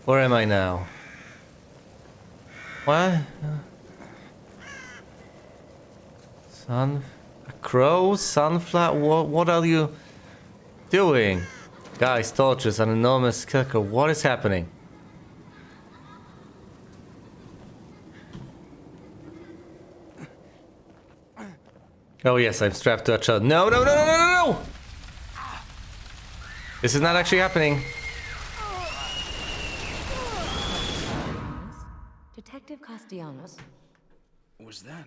Where am I now? What? A crow? Sunflower? What are you doing? Guys, torches, an enormous kicker. What is happening? Oh yes, I'm strapped to a child. No, no, no, no, no, no, no! This is not actually happening. Detective Castellanos. Was that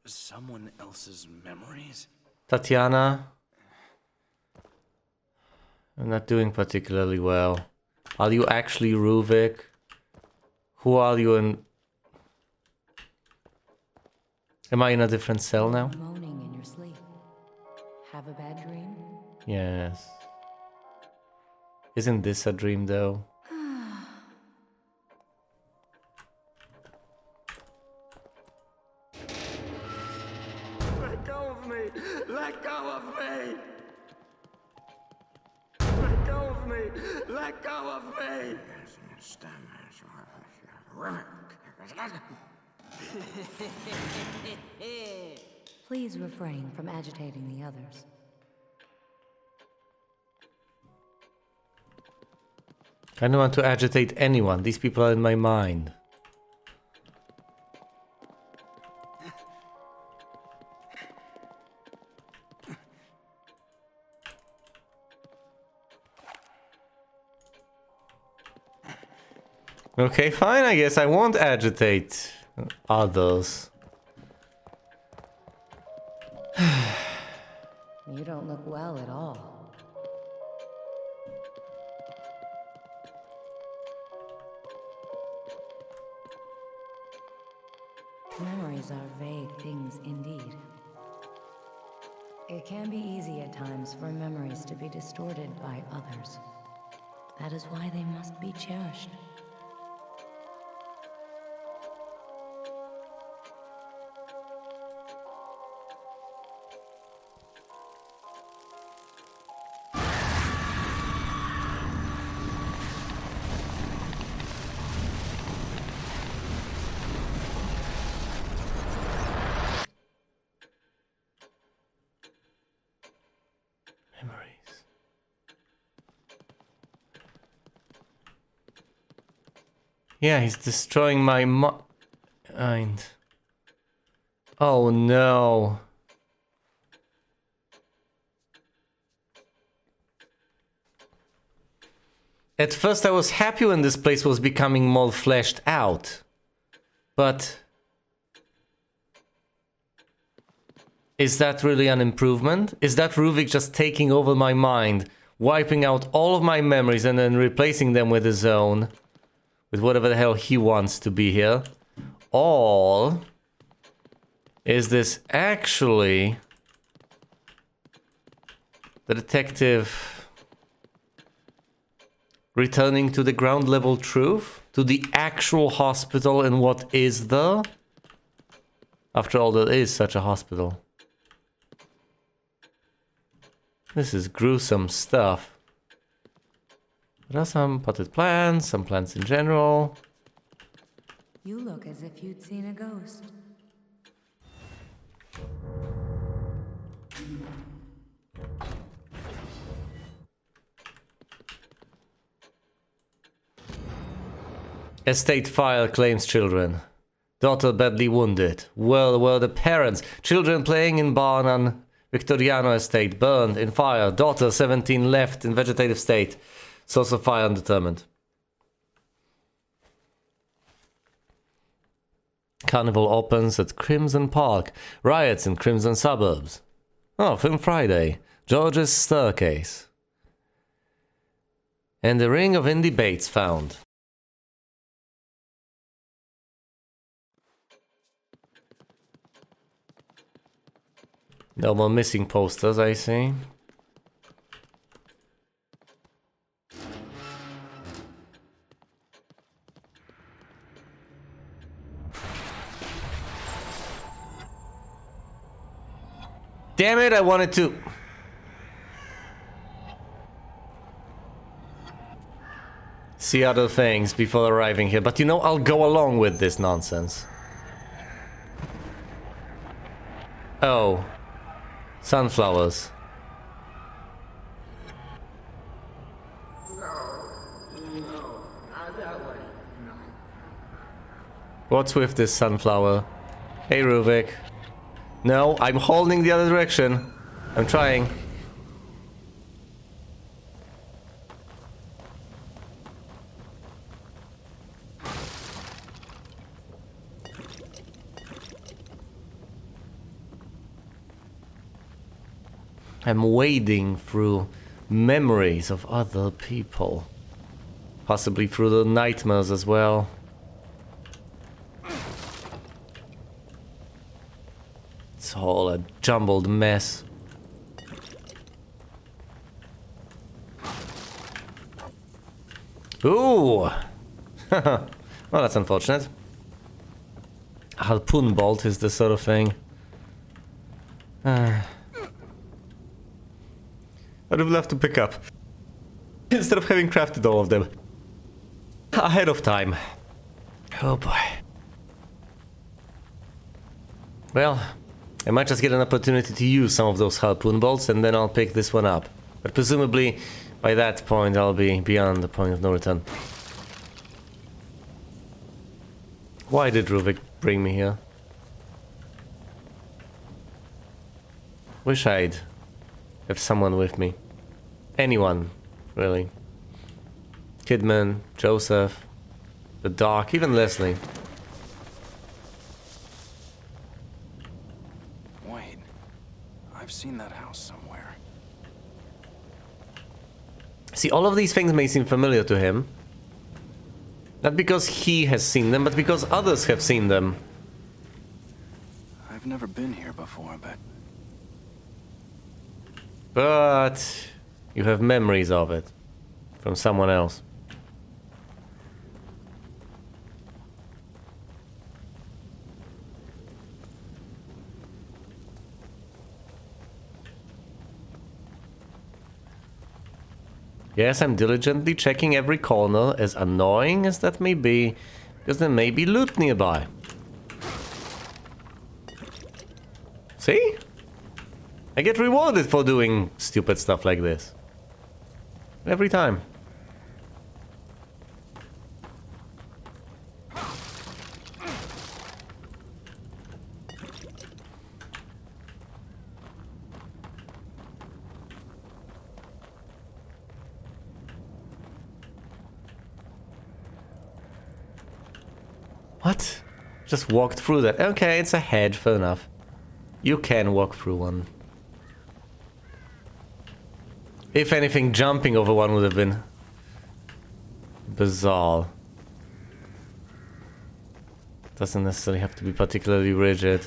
someone else's memories? Tatiana. I'm not doing particularly well. Are you actually Ruvik? Who are you in... Am I in a different cell now? Moaning in your sleep. Have a bad dream? Yes. Isn't this a dream though? Let go of me! Let go of me! Let go of me! Let go of me! Please refrain from agitating the others. I don't want to agitate anyone. These people are in my mind. Okay, fine, I guess I won't agitate others. You don't look well at all. Memories are vague things indeed. It can be easy at times for memories to be distorted by others. That is why they must be cherished. Memories. Yeah, he's destroying my mind. Oh no. At first I was happy when this place was becoming more fleshed out. But... is that really an improvement? Is that Ruvik just taking over my mind, wiping out all of my memories and then replacing them with his own? With whatever the hell he wants to be here? Or... is this actually... the detective... returning to the ground level truth? To the actual hospital and what is there? After all, there is such a hospital. This is gruesome stuff. There are some potted plants, some plants in general. You look as if you'd seen a ghost. Estate file claims children. Daughter badly wounded. Where were the parents? Children playing in barn on Victoriano estate. Burned in fire. Daughter 17 left in vegetative state. Source of fire undetermined. Carnival opens at Crimson Park. Riots in Crimson Suburbs. Oh, Film Friday. George's Staircase. And the Ring of Indie Bates found. No more missing posters, I see. Damn it, I wanted to... see other things before arriving here. But you know, I'll go along with this nonsense. Oh. Sunflowers. What's with this sunflower? Hey, Ruvik. No, I'm holding the other direction. I'm trying. I'm wading through memories of other people. Possibly through the nightmares as well. It's all a jumbled mess. Ooh! Well, that's unfortunate. Harpoon bolt is the sort of thing. I'd have loved to pick up. Instead of having crafted all of them. Ahead of time. Oh boy. Well, I might just get an opportunity to use some of those harpoon bolts and then I'll pick this one up. But presumably, by that point, I'll be beyond the point of no return. Why did Ruvik bring me here? Wish I'd have someone with me. Anyone, really. Kidman, Joseph, the Doc, even Leslie. Wait, I've seen that house somewhere. See, all of these things may seem familiar to him. Not because he has seen them, but because others have seen them. I've never been here before, but... But you have memories of it. From someone else. Yes, I'm diligently checking every corner, as annoying as that may be, because there may be loot nearby. See? I get rewarded for doing stupid stuff like this. Every time. What? Just walked through that. Okay, it's a head, fair enough. You can walk through one. If anything, jumping over one would have been bizarre. Doesn't necessarily have to be particularly rigid.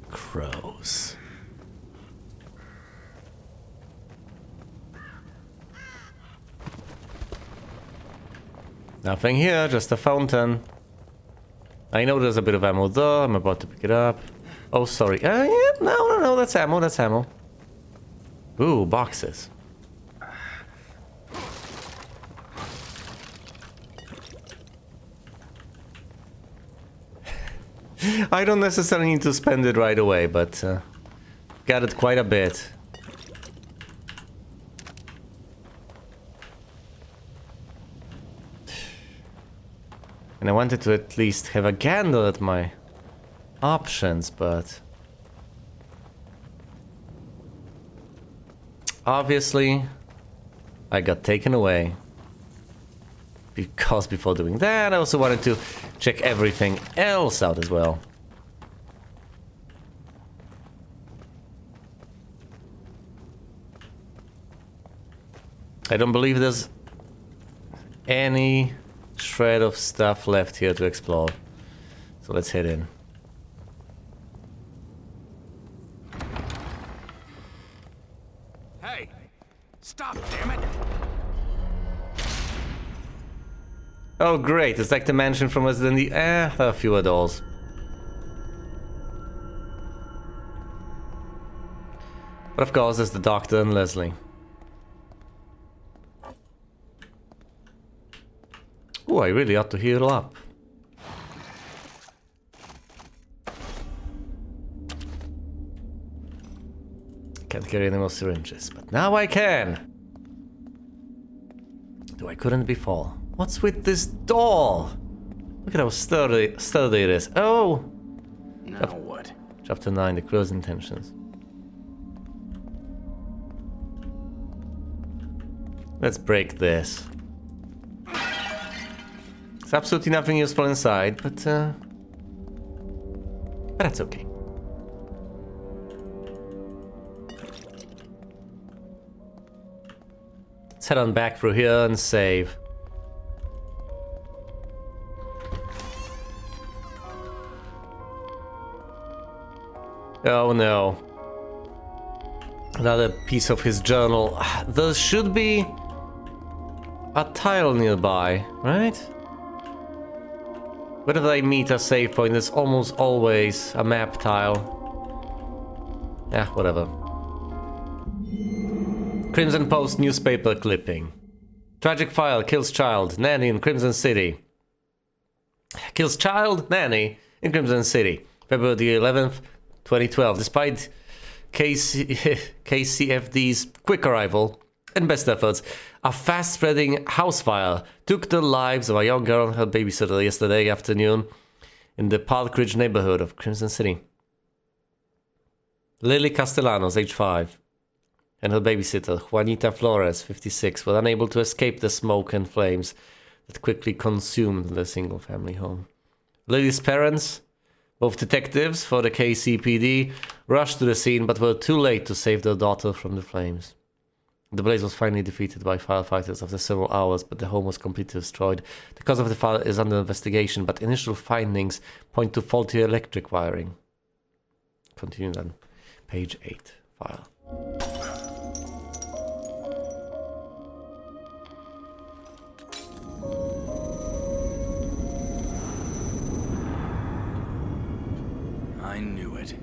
Crows. Nothing here, just a fountain. I know there's a bit of ammo though, I'm about to pick it up. Oh, sorry. Yeah, no, that's ammo, that's ammo. Ooh, boxes. I don't necessarily need to spend it right away, but got it quite a bit. And I wanted to at least have a gander at my options, but... obviously, I got taken away. Because before doing that, I also wanted to check everything else out as well. I don't believe there's any shred of stuff left here to explore. So let's head in. Hey! Stop, damn it! Oh great, it's like the mansion from Resident Evil. There are fewer dolls. But of course, there's the doctor and Leslie. Oh, I really ought to heal up. Can't carry any more syringes, but now I can! Though I couldn't before. What's with this door? Look at how sturdy it is. Oh! Now what? Chapter 9, the crew's intentions. Let's break this. There's absolutely nothing useful inside, but that's okay. Let's head on back through here and save. Oh no. Another piece of his journal. There should be a tile nearby, right? Whenever I meet a save point, there's almost always a map tile. Yeah, whatever. Crimson Post newspaper clipping. Tragic file kills child, nanny in Crimson City. Kills child, nanny in Crimson City. February the 11th, 2012. Despite KCFD's quick arrival and best efforts, a fast-spreading house fire took the lives of a young girl and her babysitter yesterday afternoon in the Park Ridge neighborhood of Crimson City. Lily Castellanos, age 5, and her babysitter, Juanita Flores, 56, were unable to escape the smoke and flames that quickly consumed the single-family home. Lily's parents, both detectives for the KCPD, rushed to the scene but were too late to save their daughter from the flames. The blaze was finally defeated by firefighters after several hours, but the home was completely destroyed. The cause of the fire is under investigation, but initial findings point to faulty electric wiring. Continue then. Page 8. File. I knew it.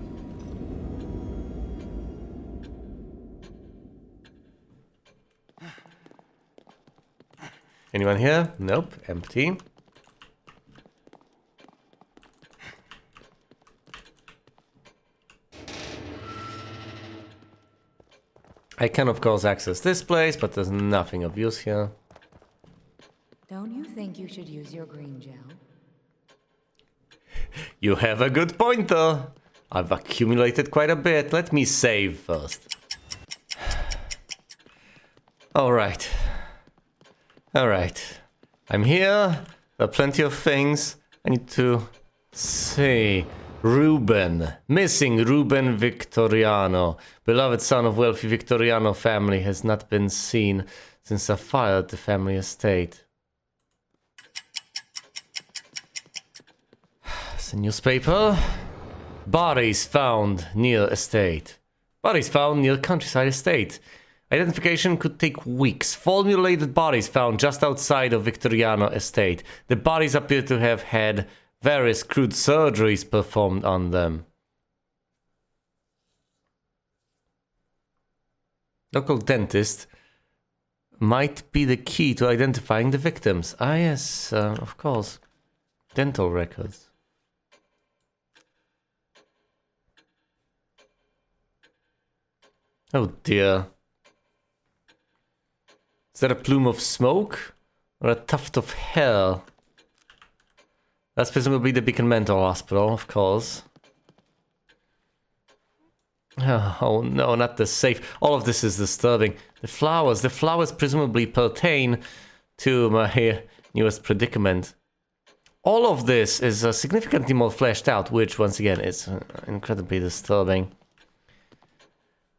Anyone here? Nope. Empty. I can of course access this place, but there's nothing of use here. Don't you think you should use your green gel? You have a good point though. I've accumulated quite a bit. Let me save first. Alright. Alright. I'm here. There are plenty of things. I need to see. Ruben. Missing Ruben Victoriano. Beloved son of wealthy Victoriano family has not been seen since a fire at the family estate. It's a newspaper. Bodies found near estate. Bodies found near countryside estate. Identification could take weeks. 4 mutilated bodies found just outside of Victoriano estate. The bodies appear to have had various crude surgeries performed on them. Local dentist might be the key to identifying the victims. Ah yes, of course. Dental records. Oh dear. Is that a plume of smoke? Or a tuft of hair? That's presumably the Beacon Mental Hospital, of course. Oh no, not the safe. All of this is disturbing. The flowers presumably pertain to my newest predicament. All of this is significantly more fleshed out, which once again is incredibly disturbing.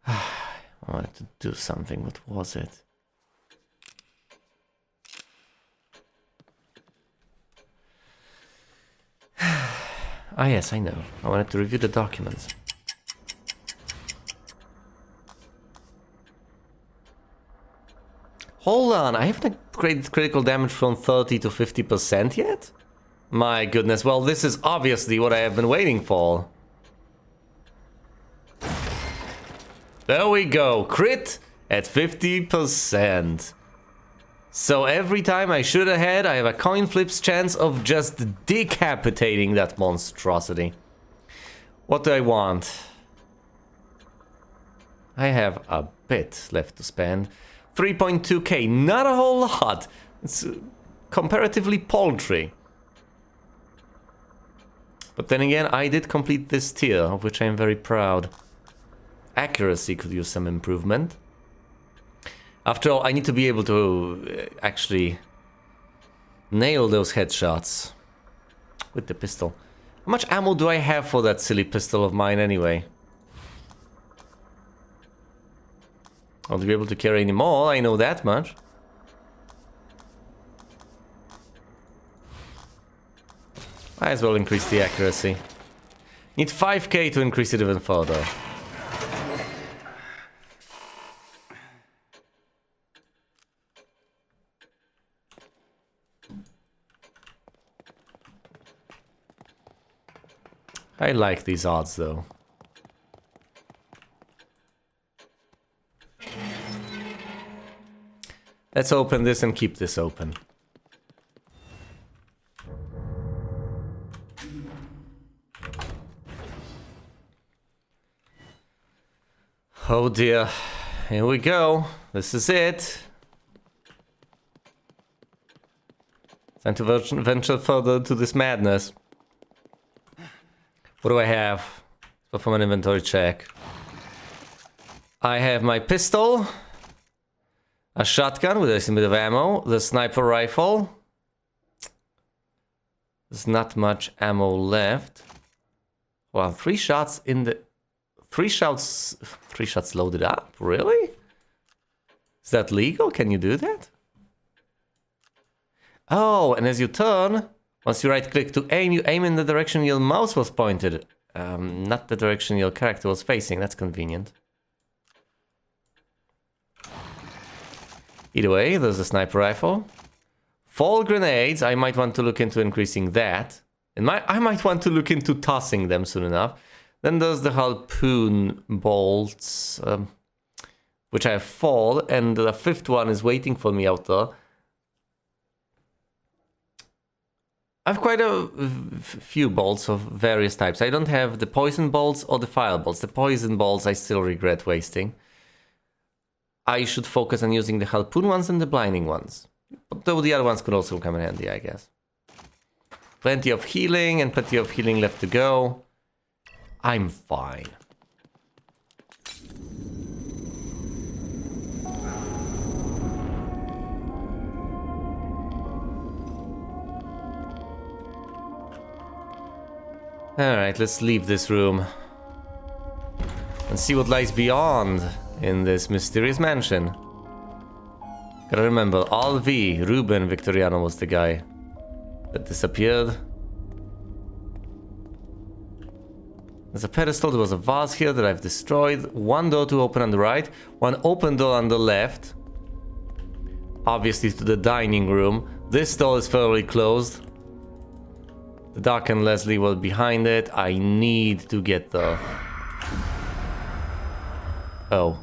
I wanted to do something, what was it? Ah yes, I know. I wanted to review the documents. Hold on, I haven't upgraded critical damage from 30 to 50% yet? My goodness, well this is obviously what I have been waiting for. There we go. Crit at 50%. So every time I shoot ahead, I have a coin flip's chance of just decapitating that monstrosity. What do I want? I have a bit left to spend. 3.2k, not a whole lot. It's comparatively paltry. But then again, I did complete this tier, of which I am very proud. Accuracy could use some improvement. After all, I need to be able to actually nail those headshots with the pistol. How much ammo do I have for that silly pistol of mine anyway? I won't be able to carry any more, I know that much. Might as well increase the accuracy. Need 5k to increase it even further. I like these odds though. Let's open this and keep this open. Oh dear, here we go. This is it. Time to venture further to this madness. What do I have? Let's perform an inventory check. I have my pistol, a shotgun with a bit of ammo, the sniper rifle. There's not much ammo left. Wow, 3 shots in the... 3 shots loaded up? Really? Is that legal? Can you do that? Oh, and as you turn, once you right click to aim, you aim in the direction your mouse was pointed. Not the direction your character was facing. That's convenient. Either way, there's a sniper rifle. Fall grenades, I might want to look into increasing that. And I might want to look into tossing them soon enough. Then there's the harpoon bolts, which I have 4, and the 5th one is waiting for me out there. I have quite a few bolts of various types. I don't have the poison bolts or the fire bolts. The poison bolts I still regret wasting. I should focus on using the harpoon ones and the blinding ones. But though the other ones could also come in handy, I guess. Plenty of healing and plenty of healing left to go. I'm fine. Alright, let's leave this room. And see what lies beyond in this mysterious mansion. Gotta remember, Alvi, Ruben Victoriano was the guy that disappeared. There's a pedestal, there was a vase here that I've destroyed. 1 door to open on the right, 1 open door on the left. Obviously to the dining room. This door is fairly closed. The Doc and Leslie were behind it. I need to get the... Oh.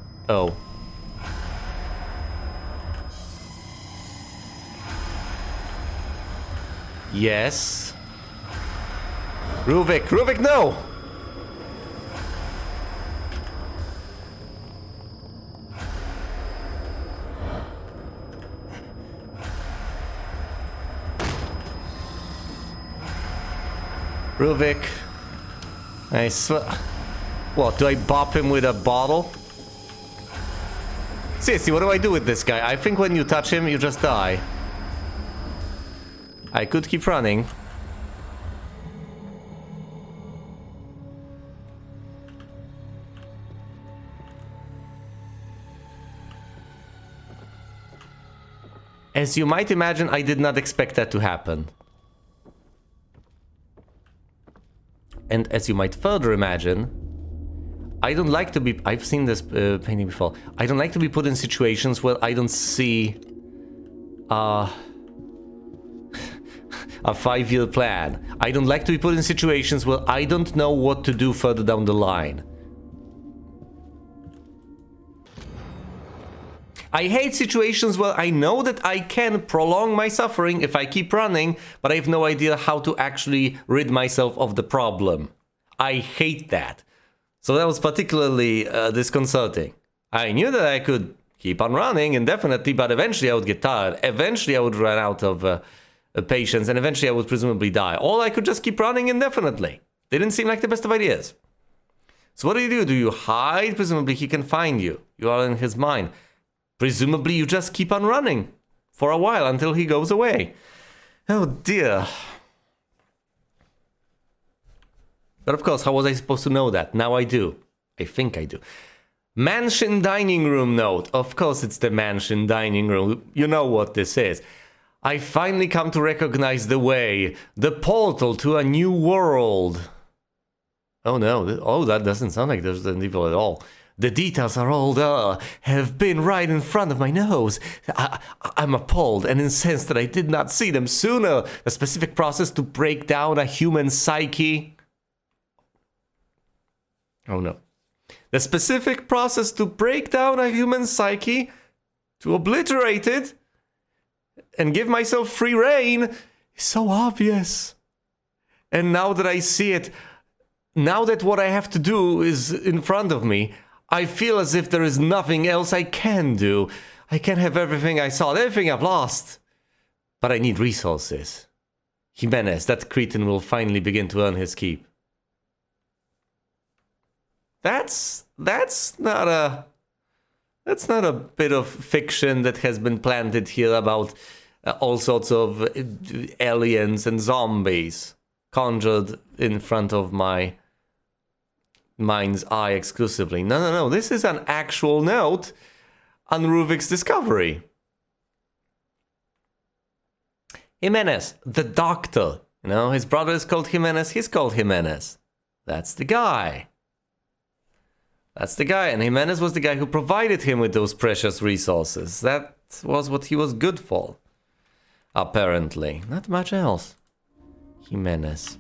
Yes. Ruvik, no! Ruvik. I swear. What, do I bop him with a bottle? Seriously, what do I do with this guy? I think when you touch him, you just die. I could keep running. As you might imagine, I did not expect that to happen. And as you might further imagine, I don't like to be... I've seen this painting before. I don't like to be put in situations where I don't see a 5-year plan. I don't like to be put in situations where I don't know what to do further down the line. I hate situations where I know that I can prolong my suffering if I keep running, but I have no idea how to actually rid myself of the problem. I hate that. So that was particularly disconcerting. I knew that I could keep on running indefinitely, but eventually I would get tired. Eventually I would run out of patience, and eventually I would presumably die. Or I could just keep running indefinitely. Didn't seem like the best of ideas. So what do you do? Do you hide? Presumably he can find you. You are in his mind. Presumably you just keep on running for a while until he goes away. Oh dear. But of course, how was I supposed to know that? Now I do. I think I do. Mansion dining room note. Of course it's the mansion dining room. You know what this is. I finally come to recognize the way. The portal to a new world. Oh no. Oh, that doesn't sound like Resident Evil at all. The details are all there, have been right in front of my nose. I'm appalled and incensed that I did not see them sooner. A specific process to break down a human psyche. Oh no. The specific process to break down a human psyche, to obliterate it, and give myself free reign is so obvious. And now that I see it, now that what I have to do is in front of me, I feel as if there is nothing else I can do. I can't have everything I saw, everything I've lost. But I need resources. Jimenez, that cretin, will finally begin to earn his keep. That's not a bit of fiction that has been planted here about all sorts of aliens and zombies conjured in front of my mind's eye exclusively. No. This is an actual note on Ruvik's discovery. Jimenez, the doctor. You know, his brother is called Jimenez. He's called Jimenez. That's the guy. That's the guy. And Jimenez was the guy who provided him with those precious resources. That was what he was good for. Apparently. Not much else. Jimenez.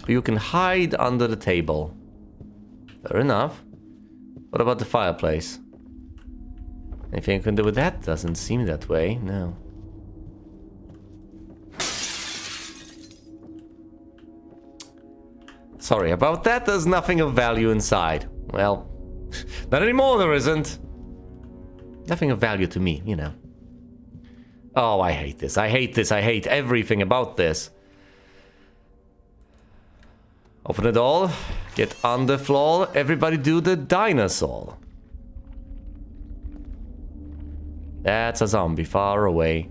You can hide under the table. Fair enough. What about the fireplace? Anything you can do with that? Doesn't seem that way, no. Sorry about that, there's nothing of value inside. Well, not anymore there isn't. Nothing of value to me, you know. Oh, I hate this. I hate this. I hate everything about this. Open it all. Get on the floor. Everybody do the dinosaur. That's a zombie far away.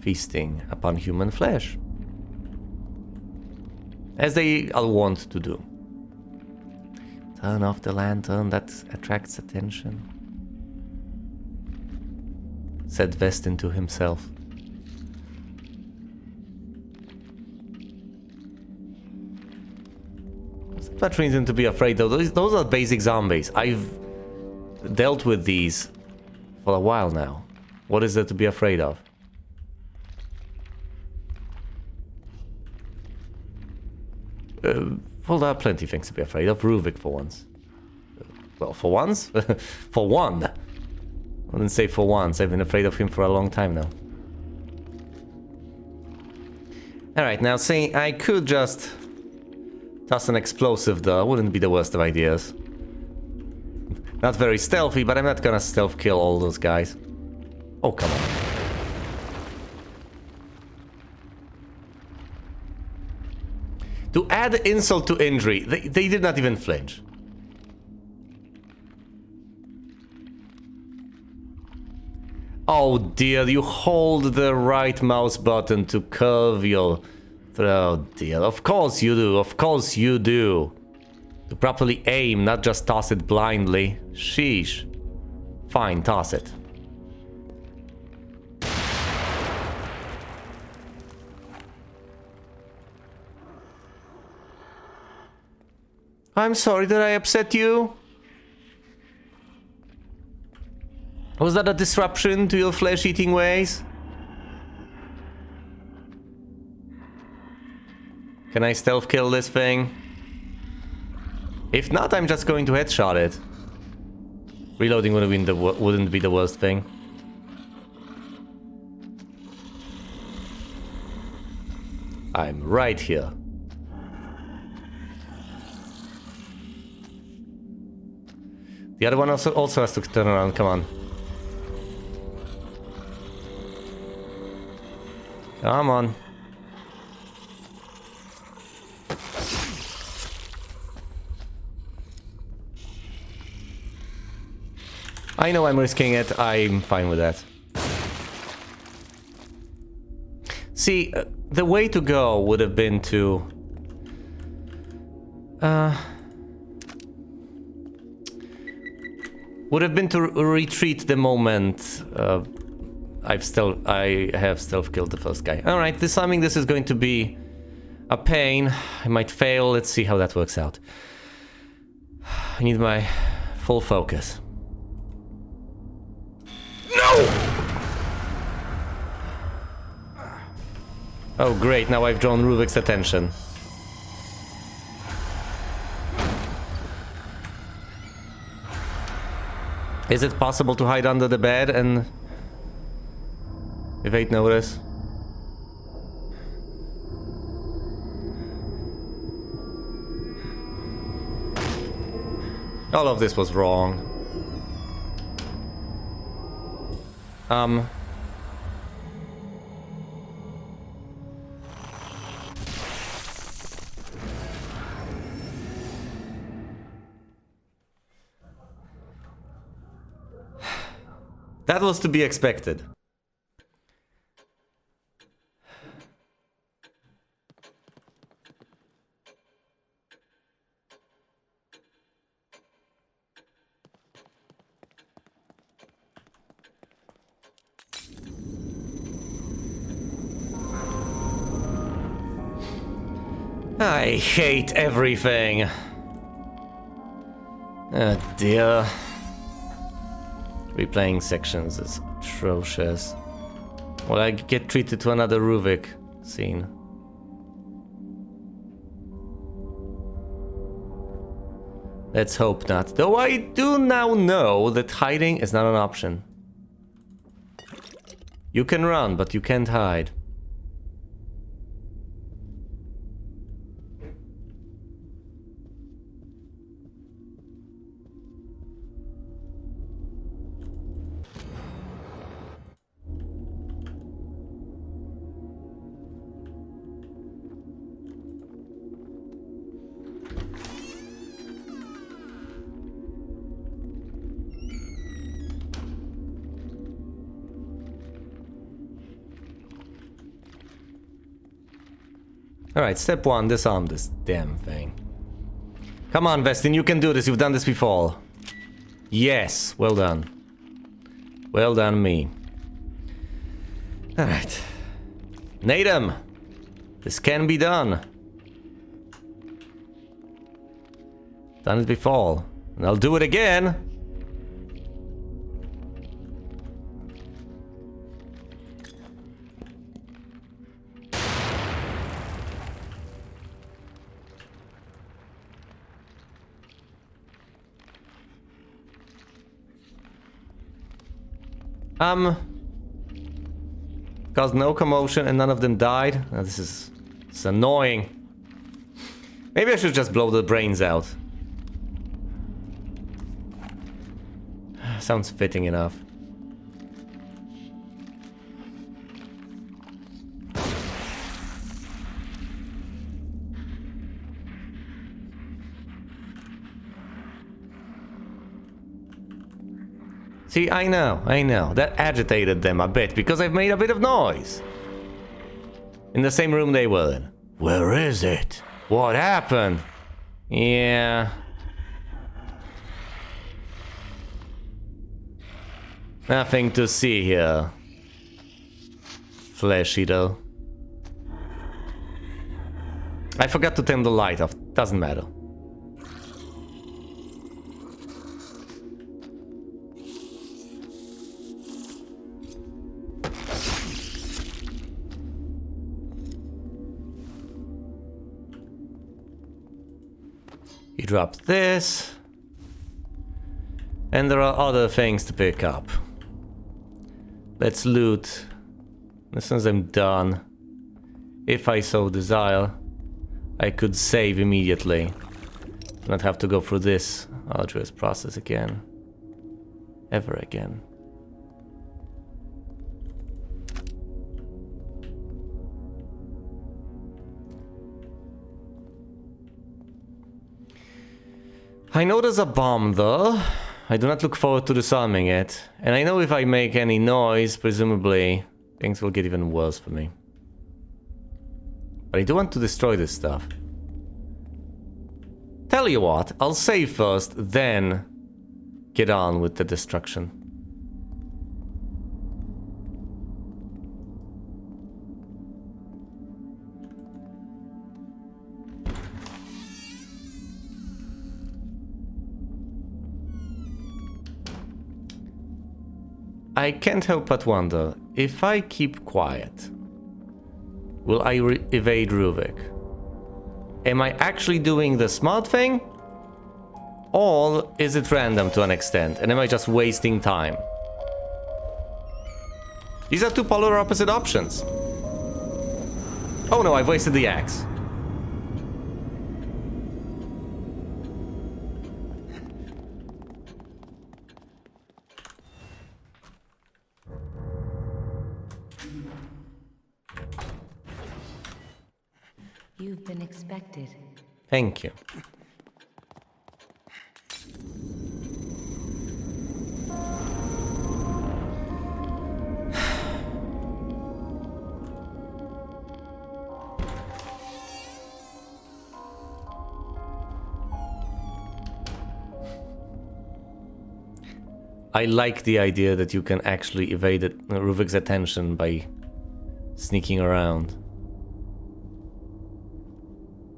Feasting upon human flesh. As they are wont to do. Turn off the lantern, that attracts attention. Said Vestin to himself. That reason to be afraid though. Those are basic zombies. I've dealt with these for a while now. What is there to be afraid of? Well, there are plenty of things to be afraid of. Ruvik for once. Well, for once? For one. I wouldn't say for once. I've been afraid of him for a long time now. Alright, now see, I could just toss an explosive there. Wouldn't be the worst of ideas. Not very stealthy, but I'm not gonna stealth kill all those guys. Oh, come on. To add insult to injury, they did not even flinch. Oh dear, you hold the right mouse button to curve your... Oh dear, of course you do, of course you do. To properly aim, not just toss it blindly. Sheesh. Fine, toss it. I'm sorry, did I upset you? Was that a disruption to your flesh-eating ways? Can I stealth kill this thing? If not, I'm just going to headshot it. Reloading wouldn't be the worst thing. I'm right here. The other one also has to turn around, come on. Come on. I know I'm risking it, I'm fine with that. See, the way to go would have been to... would have been to retreat the moment I have stealth killed the first guy. Alright, disarming this is going to be a pain. I might fail, let's see how that works out. I need my full focus. Oh great, now I've drawn Ruvik's attention. Is it possible to hide under the bed and evade notice? All of this was wrong. That was to be expected. I hate everything. Oh dear. Replaying sections is atrocious. Will I get treated to another Ruvik scene? Let's hope not. Though I do now know that hiding is not an option. You can run, but you can't hide. Alright, step one, disarm this damn thing. Come on, Vestin, you can do this. You've done this before. Yes, well done. Well done, me. Alright. Natum! This can be done. Done it before. And I'll do it again. Caused no commotion and none of them died. Oh, this is annoying. Maybe I should just blow the brains out. Sounds fitting enough. See, I know. That agitated them a bit, because I've made a bit of noise. In the same room they were in. Where is it? What happened? Yeah. Nothing to see here. Flesh eater. I forgot to turn the light off. Doesn't matter. You drop this. And there are other things to pick up. Let's loot. As soon as I'm done, if I so desire, I could save immediately. Not have to go through this arduous process again. Ever again. I know there's a bomb though. I do not look forward to disarming it. And I know if I make any noise, presumably, things will get even worse for me. But I do want to destroy this stuff. Tell you what, I'll save first, then get on with the destruction. I can't help but wonder, if I keep quiet, will I evade Ruvik? Am I actually doing the smart thing? Or is it random to an extent, and am I just wasting time? These are two polar opposite options. Oh no, I've wasted the axe. You've been expected. Thank you. I like the idea that you can actually evade Ruvik's attention by sneaking around.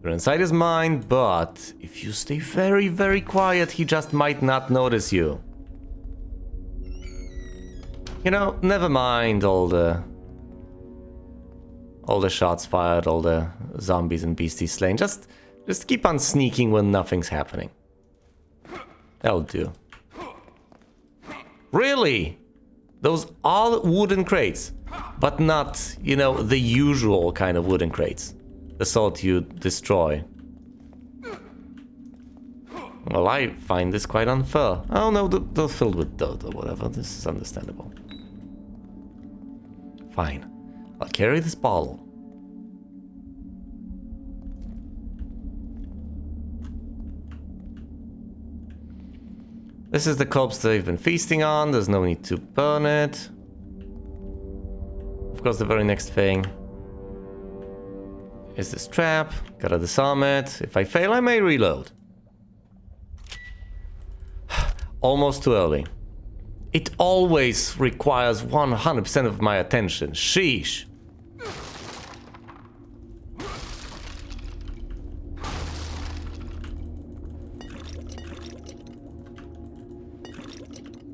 You're inside his mind, but if you stay very, very quiet, he just might not notice you. You know, never mind all the shots fired, all the zombies and beasties slain. Just keep on sneaking when nothing's happening. That'll do. Really? Those are wooden crates, but not, you know, the usual kind of wooden crates. The sort you destroy. Well, I find this quite unfair. Oh no, they're filled with dirt or whatever. This is understandable. Fine. I'll carry this bottle. This is the corpse they've been feasting on. There's no need to burn it. Of course, the very next thing is this trap. Gotta disarm it. If I fail, I may reload. Almost too early. It always requires 100% of my attention. Sheesh.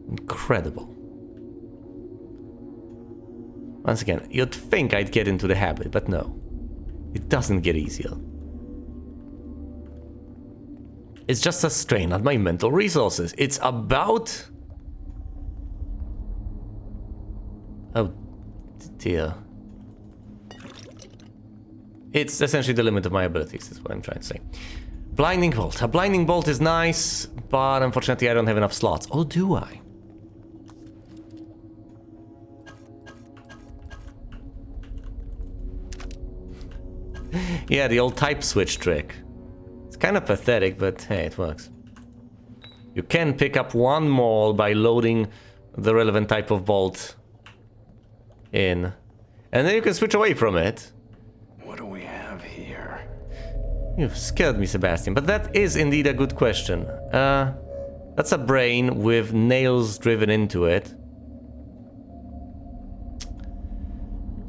Incredible. Once again, you'd think I'd get into the habit, but no. It doesn't get easier. It's just a strain on my mental resources. It's about... Oh, dear. It's essentially the limit of my abilities, is what I'm trying to say. Blinding Bolt. A Blinding Bolt is nice, but unfortunately I don't have enough slots. Or do I? Yeah, the old type switch trick. It's kind of pathetic, but hey, it works. You can pick up one more by loading the relevant type of bolt in. And then you can switch away from it. What do we have here? You've scared me, Sebastian, but that is indeed a good question. That's a brain with nails driven into it.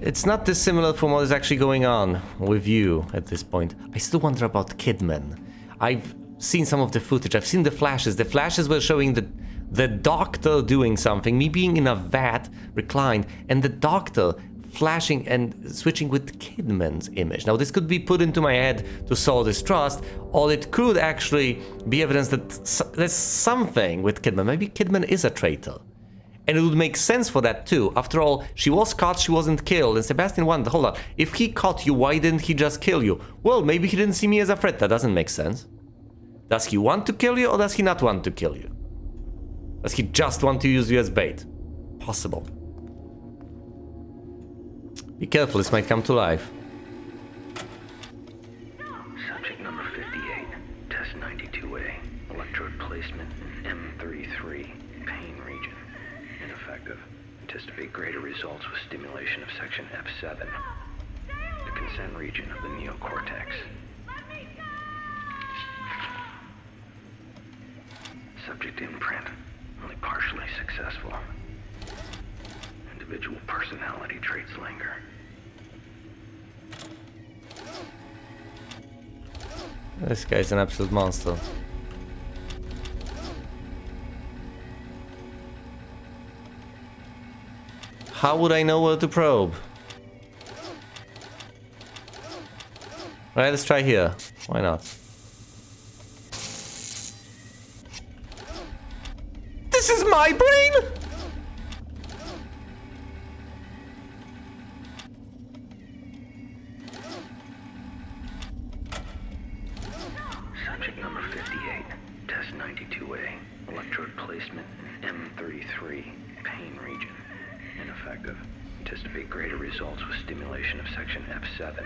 It's not dissimilar from what is actually going on with you at this point. I still wonder about Kidman. I've seen some of the footage. I've seen the flashes. The flashes were showing the doctor doing something, me being in a vat, reclined, and the doctor flashing and switching with Kidman's image. Now, this could be put into my head to sow distrust, or it could actually be evidence that there's something with Kidman. Maybe Kidman is a traitor. And it would make sense for that too. After all, she was caught, she wasn't killed. And Sebastian wondered, hold on, if he caught you, why didn't he just kill you? Well, maybe he didn't see me as a threat. That doesn't make sense. Does he want to kill you, or does he not want to kill you? Does he just want to use you as bait? Possible. Be careful, this might come to life. Subject number 58, test 92A, electrode placement M33, pain region. Ineffective. Anticipate greater results with stimulation of section F7, the consent region of the neocortex. Subject imprint, only partially successful. Individual personality traits linger. This guy's an absolute monster. How would I know where to probe? Right, let's try here. Why not? This is my brain? Subject number 58, test 92A, electrode placement M33, pain region. Ineffective. Anticipate greater results with stimulation of section F7.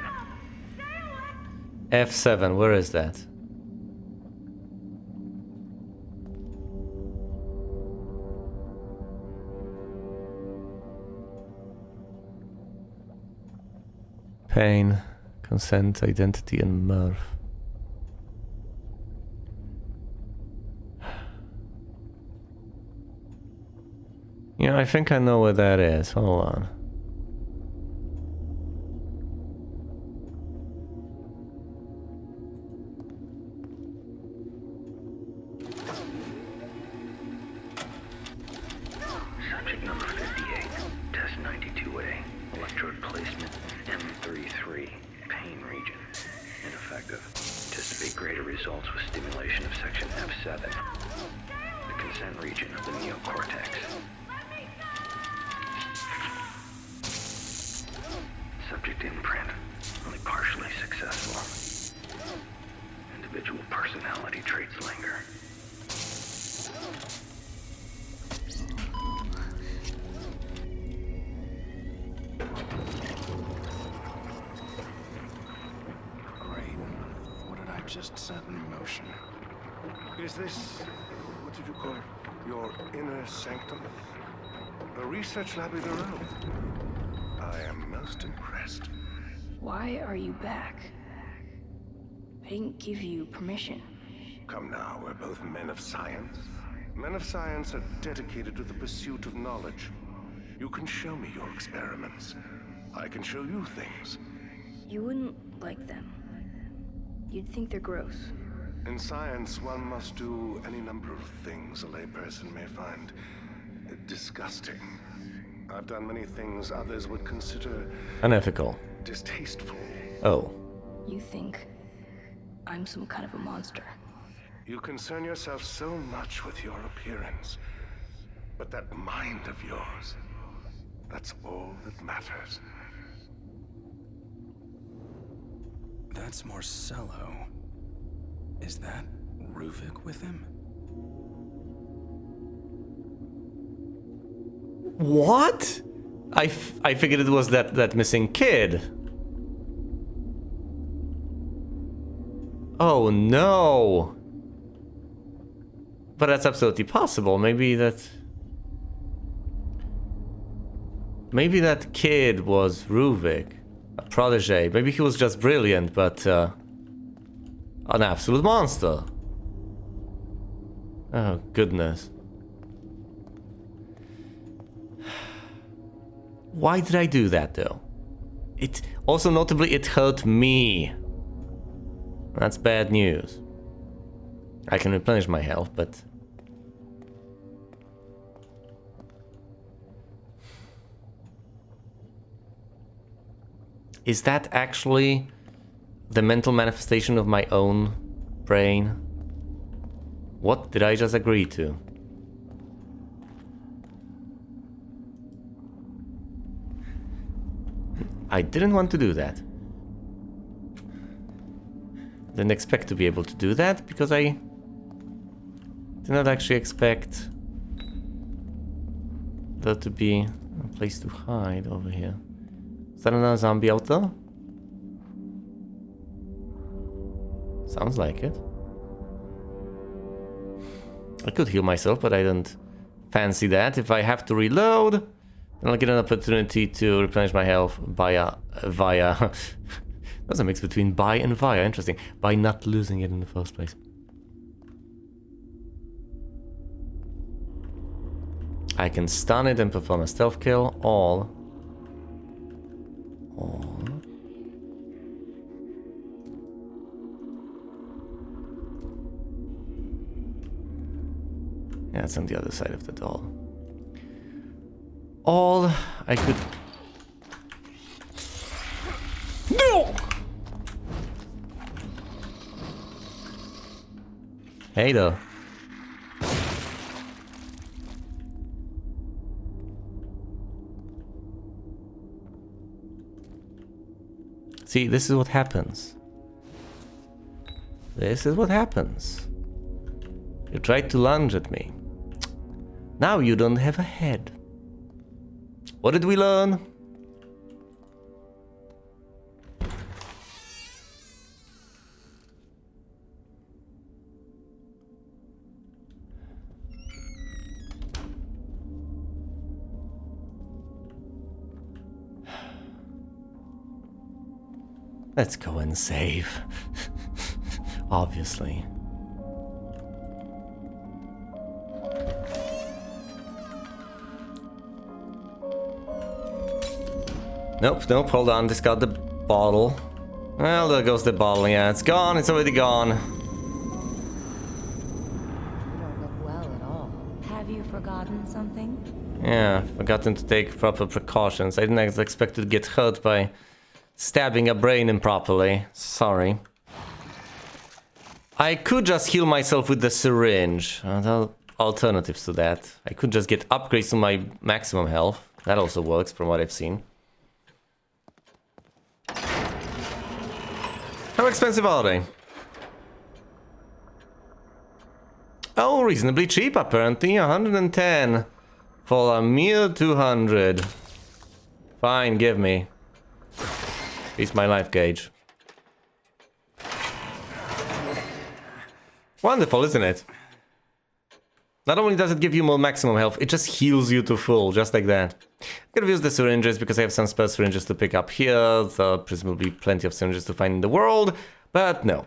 F7, where is that? Pain, consent, identity, and mirth. Yeah, I think I know where that is. Hold on. Subject number 58, test 92A, electrode placement M33, pain region. Ineffective. Anticipate greater results with stimulation of section F7, the consent region of the neocortex. Subject imprint, only partially successful. Individual personality traits linger. Great. What did I just set in motion? Is this, what did you call it? Your inner sanctum? A research lab of your own? I am most impressed. Why are you back? I didn't give you permission. Come now, we're both men of science. Men of science are dedicated to the pursuit of knowledge. You can show me your experiments. I can show you things. You wouldn't like them. You'd think they're gross. In science, one must do any number of things a layperson may find disgusting. I've done many things others would consider Unethical. distasteful. Oh. You think I'm some kind of a monster. You concern yourself so much with your appearance. But that mind of yours, that's all that matters. That's Marcello. Is that Ruvik with him? What? I figured it was that missing kid. Oh no. But that's absolutely possible. Maybe that kid was Ruvik, a protege. Maybe he was just brilliant, but an absolute monster. Oh goodness. Why did I do that though? It also notably it hurt me. That's bad news. I can replenish my health, but Is that actually the mental manifestation of my own brain? What did I just agree to? I didn't want to do that. Didn't expect to be able to do that because I did not actually expect there to be a place to hide over here. Is that another zombie out there? Sounds like it. I could heal myself, but I don't fancy that. If I have to reload, then I'll get an opportunity to replenish my health via... That's a mix between by and via, interesting. By not losing it in the first place. I can stun it and perform a stealth kill, or... Yeah, it's on the other side of the door. All I could... No! Hey there. See, this is what happens. This is what happens. You tried to lunge at me. Now you don't have a head. What did we learn? Let's go and save. Obviously. Nope, hold on, discard the bottle. Well, there goes the bottle, yeah, it's gone, it's already gone. You don't look well at all. Have you forgotten something? Yeah, forgotten to take proper precautions. I didn't expect to get hurt by stabbing a brain improperly. Sorry. I could just heal myself with the syringe. There are alternatives to that. I could just get upgrades to my maximum health. That also works from what I've seen. How expensive are they? Oh, reasonably cheap apparently. 110 for a mere 200. Fine, give me. It's my life gauge. Wonderful, isn't it? Not only does it give you more maximum health, it just heals you to full, just like that. I'm gonna use the syringes because I have some spare syringes to pick up here. There are presumably plenty of syringes to find in the world, but no.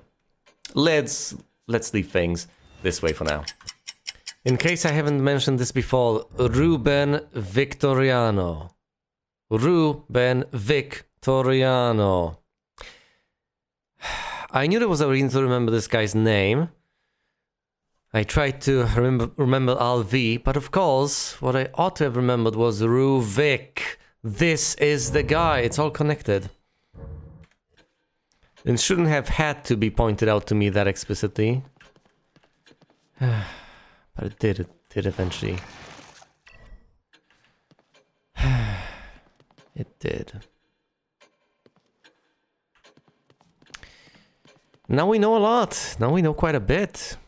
Let's leave things this way for now. In case I haven't mentioned this before, Ruben Victoriano. Ruben Victoriano. I knew there was a reason to remember this guy's name. I tried to remember Alv, but of course, what I ought to have remembered was Ruvik. This is the guy. It's all connected. It shouldn't have had to be pointed out to me that explicitly. But it did eventually. It did. Now we know a lot. Now we know quite a bit.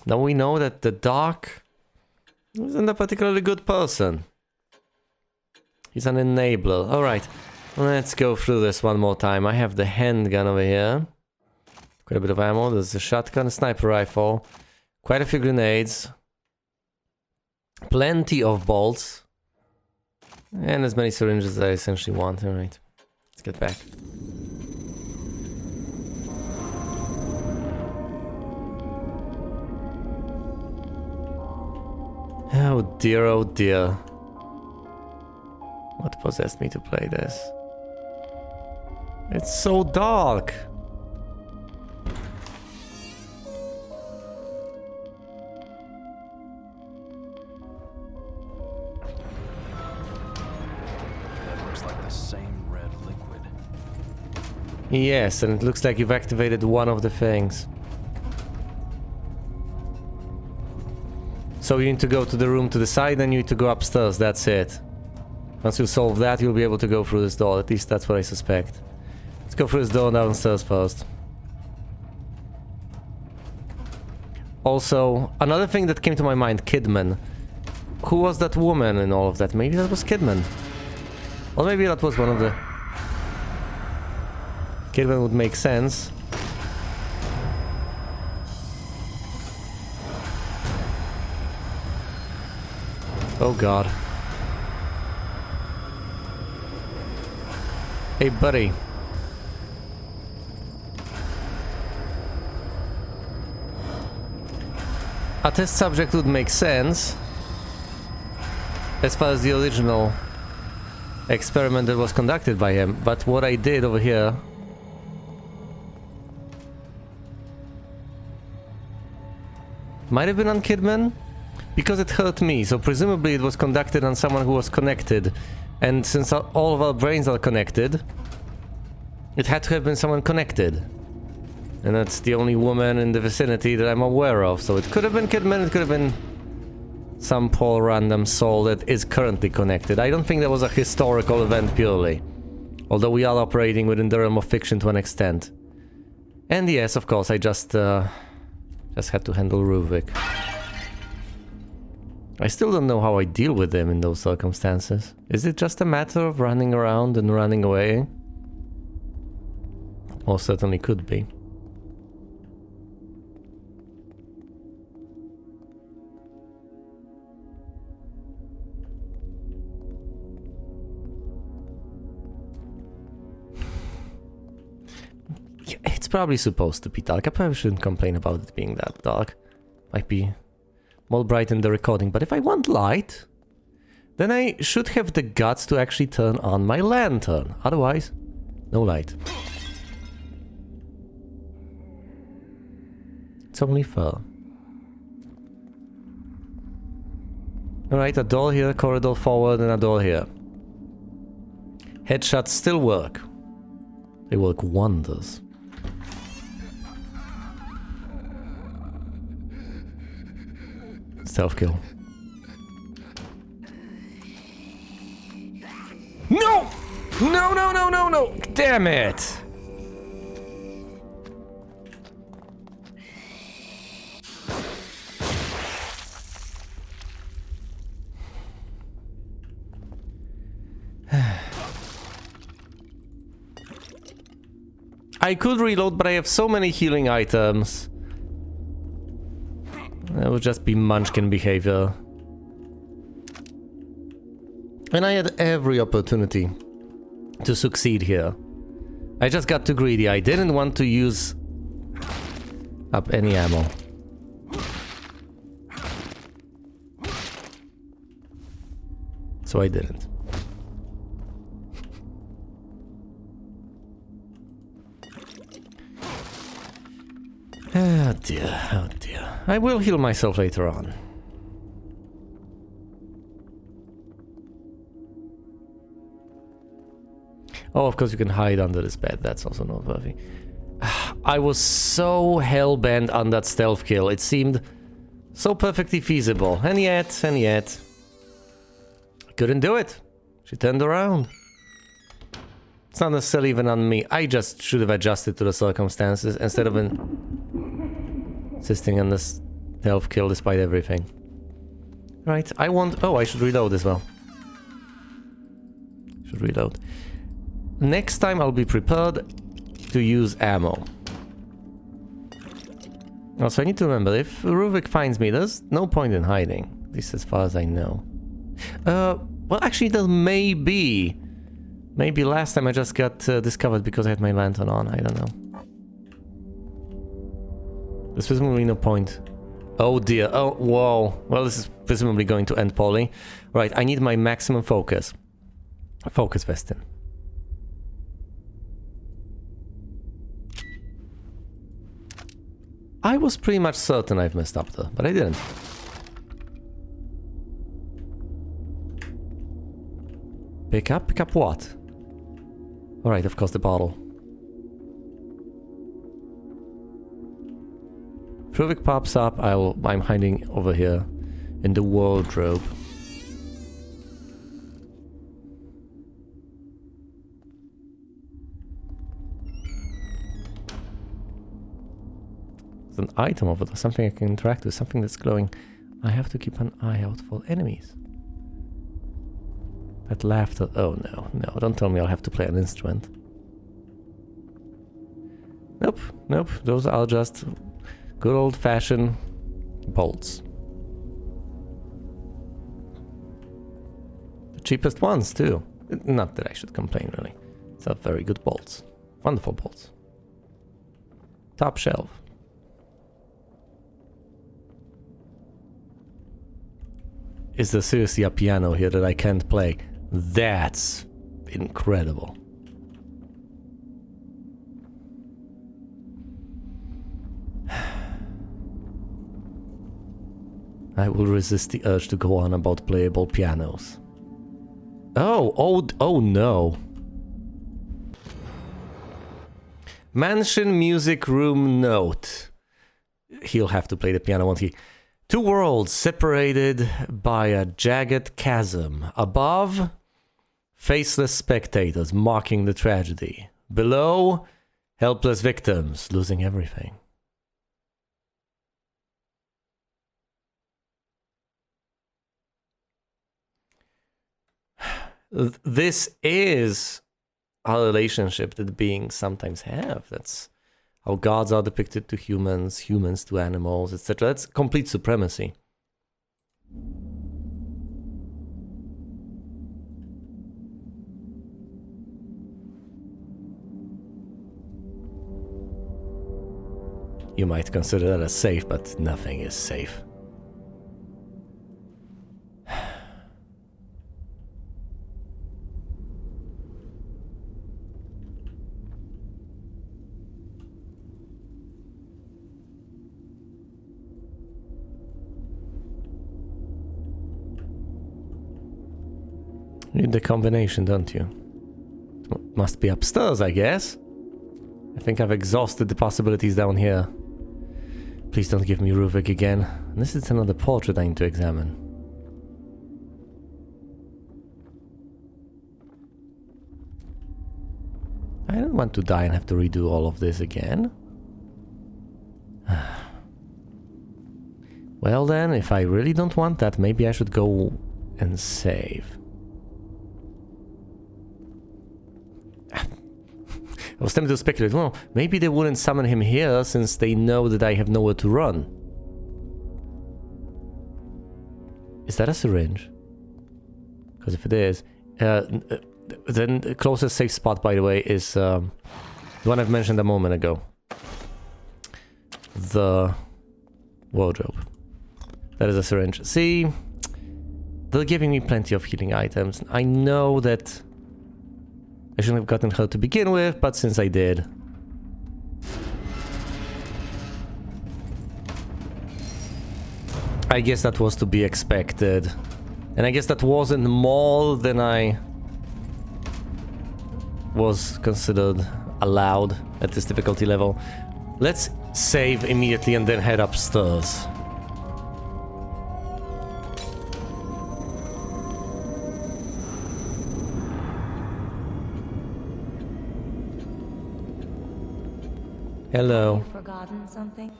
Now we know that the doc isn't a particularly good person. He's an enabler. Alright, let's go through this one more time. I have the handgun over here. Quite a bit of ammo. There's a shotgun, a sniper rifle. Quite a few grenades. Plenty of bolts. And as many syringes as I essentially want. Alright, let's get back. Oh dear, oh dear. What possessed me to play this? It's so dark. That looks like the same red liquid. Yes, and it looks like you've activated one of the things. So you need to go to the room to the side, and you need to go upstairs, that's it. Once you solve that, you'll be able to go through this door, at least that's what I suspect. Let's go through this door downstairs first. Also, another thing that came to my mind, Kidman. Who was that woman in all of that? Maybe that was Kidman. Or maybe that was one of the... Kidman would make sense. Oh god. Hey buddy. A test subject would make sense as far as the original experiment that was conducted by him, but what I did over here might have been on Kidman because it hurt me, so presumably it was conducted on someone who was connected, and since all of our brains are connected, it had to have been someone connected. And that's the only woman in the vicinity that I'm aware of. So it could have been Kidman, it could have been some poor random soul that is currently connected. I don't think that was a historical event purely. Although we are operating within the realm of fiction to an extent. And yes, of course, I just had to handle Ruvik. I still don't know how I deal with him in those circumstances. Is it just a matter of running around and running away? Or certainly could be. It's probably supposed to be dark. I probably shouldn't complain about it being that dark. Might be more bright in the recording, but if I want light, then I should have the guts to actually turn on my lantern. Otherwise, no light. It's only fair. Alright, a door here, a corridor forward, and a door here. Headshots still work. They work wonders. Stealth kill. No! No, no, no, no, no! Damn it! I could reload, but I have so many healing items. That would just be munchkin behavior. And I had every opportunity to succeed here. I just got too greedy. I didn't want to use up any ammo. So I didn't. Oh dear, oh dear. I will heal myself later on. Oh, of course you can hide under this bed. That's also noteworthy. I was so hell-bent on that stealth kill. It seemed so perfectly feasible. And yet, I couldn't do it. She turned around. It's not necessarily even on me. I just should have adjusted to the circumstances instead of insisting on this stealth kill despite everything. Right, I want... Oh, I should reload as well. Should reload. Next time I'll be prepared to use ammo. Also, I need to remember, if Ruvik finds me, there's no point in hiding. At least as far as I know. Well, actually, there may be. Maybe last time I just got discovered because I had my lantern on. I don't know. There's presumably no point. Oh dear. Oh, whoa. Well, this is presumably going to end poorly. Right, I need my maximum focus. Focus Vestin. I was pretty much certain I've messed up there, but I didn't. Pick up what? Alright, of course the bottle. Ruvik pops up, I'm hiding over here in the wardrobe. There's an item over there, something I can interact with, something that's glowing. I have to keep an eye out for enemies. That laughter. Oh no, no, don't tell me I'll have to play an instrument. Nope, nope, those are just good old-fashioned bolts. The cheapest ones, too. Not that I should complain, really. It's very good bolts. Wonderful bolts. Top shelf. Is there seriously a piano here that I can't play? That's incredible. I will resist the urge to go on about playable pianos. Oh no. Mansion music room note. He'll have to play the piano, won't he? Two worlds separated by a jagged chasm. Above, faceless spectators mocking the tragedy. Below, helpless victims losing everything. This is a relationship that beings sometimes have. That's how gods are depicted to humans, humans to animals, etc. That's complete supremacy. You might consider that as safe, but nothing is safe. You need the combination, don't you? Must be upstairs, I guess. I think I've exhausted the possibilities down here. Please don't give me Ruvik again. This is another portrait I need to examine. I don't want to die and have to redo all of this again. Well then, if I really don't want that, maybe I should go and save. I was tempted to speculate, well, maybe they wouldn't summon him here since they know that I have nowhere to run. Is that a syringe? Because if it is, then the closest safe spot, by the way, is the one I've mentioned a moment ago. The wardrobe. That is a syringe. See, they're giving me plenty of healing items. I know that I shouldn't have gotten her to begin with, but since I did... I guess that was to be expected. And I guess that wasn't more than I was considered allowed at this difficulty level. Let's save immediately and then head upstairs. Hello. Have you forgotten something?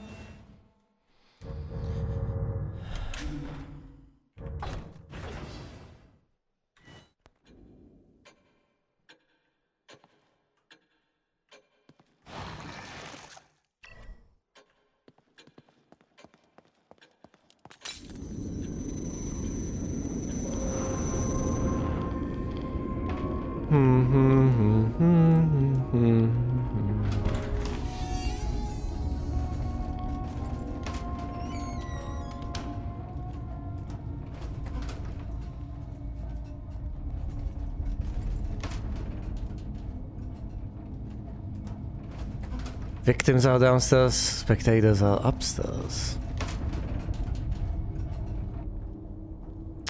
Victims are downstairs, spectators are upstairs.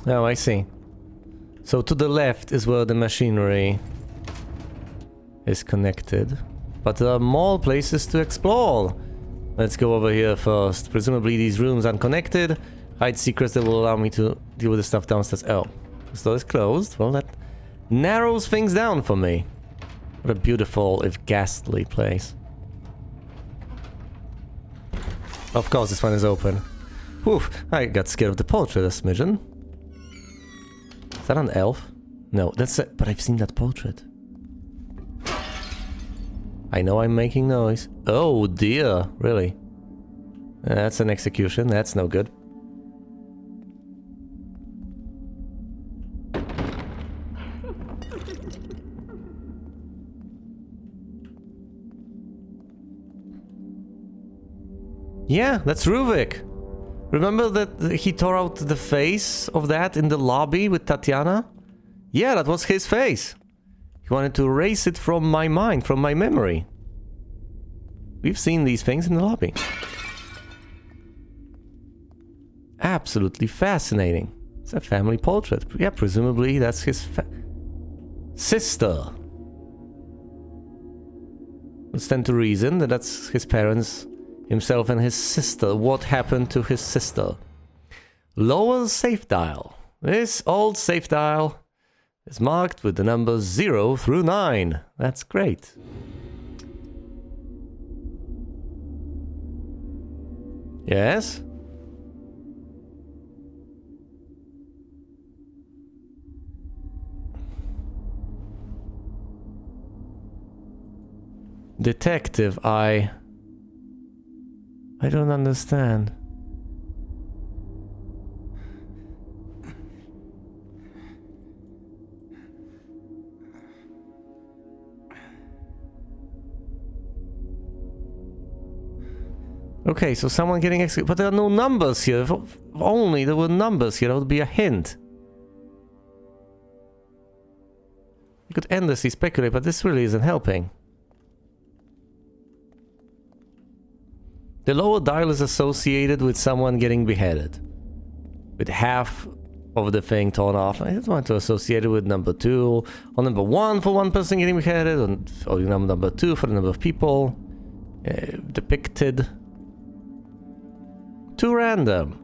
Oh, I see. So to the left is where the machinery is connected. But there are more places to explore. Let's go over here first. Presumably these rooms are connected. Hide secrets that will allow me to deal with the stuff downstairs. Oh, this door is closed. Well, that narrows things down for me. What a beautiful, if ghastly, place. Of course, this one is open. Whew, I got scared of the portrait a smidgen. Is that an elf? No, that's it. But I've seen that portrait. I know I'm making noise. Oh dear, really? That's an execution. That's no good. Yeah, that's Ruvik. Remember that he tore out the face of that in the lobby with Tatiana? Yeah, that was his face. He wanted to erase it from my mind, from my memory. We've seen these things in the lobby. Absolutely fascinating. It's a family portrait. Yeah, presumably that's his sister. Would stand to reason that that's his parents, himself and his sister. What happened to his sister? Lower safe dial. This old safe dial is marked with the numbers 0 through 9. That's great. Yes? Detective, I don't understand. Okay, so someone getting executed, but there are no numbers here. If only there were numbers here, that would be a hint. You could endlessly speculate, but this really isn't helping. The lower dial is associated with someone getting beheaded. With half of the thing torn off. I just want to associate it with number 2. Or number 1 for one person getting beheaded. Or number 2 for the number of people depicted. Too random.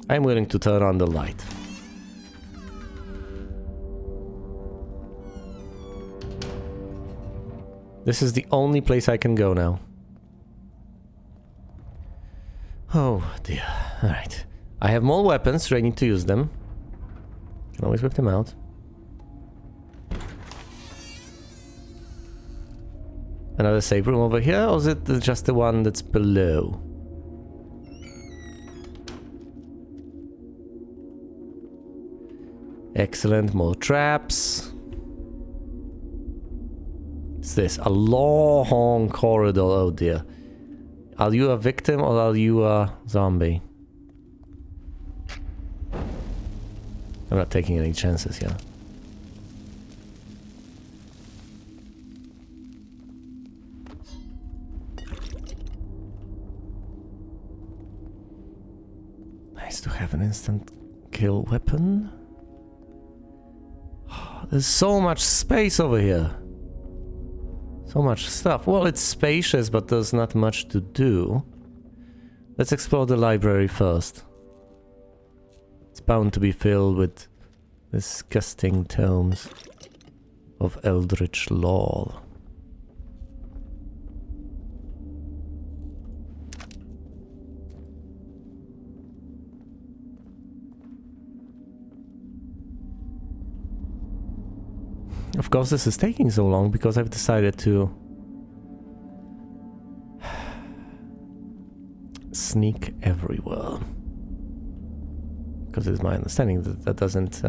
I'm willing to turn on the light. This is the only place I can go now. Oh dear. Alright. I have more weapons, ready to use them. Can always whip them out. Another save room over here, or is it just the one that's below? Excellent, more traps. What's this? A long corridor, oh dear. Are you a victim or are you a zombie? I'm not taking any chances here. Nice to have an instant kill weapon. There's so much space over here. So much stuff. Well, it's spacious, but there's not much to do. Let's explore the library first. It's bound to be filled with disgusting tomes of eldritch lore. Of course, this is taking so long because I've decided to sneak everywhere. Because it's my understanding that that doesn't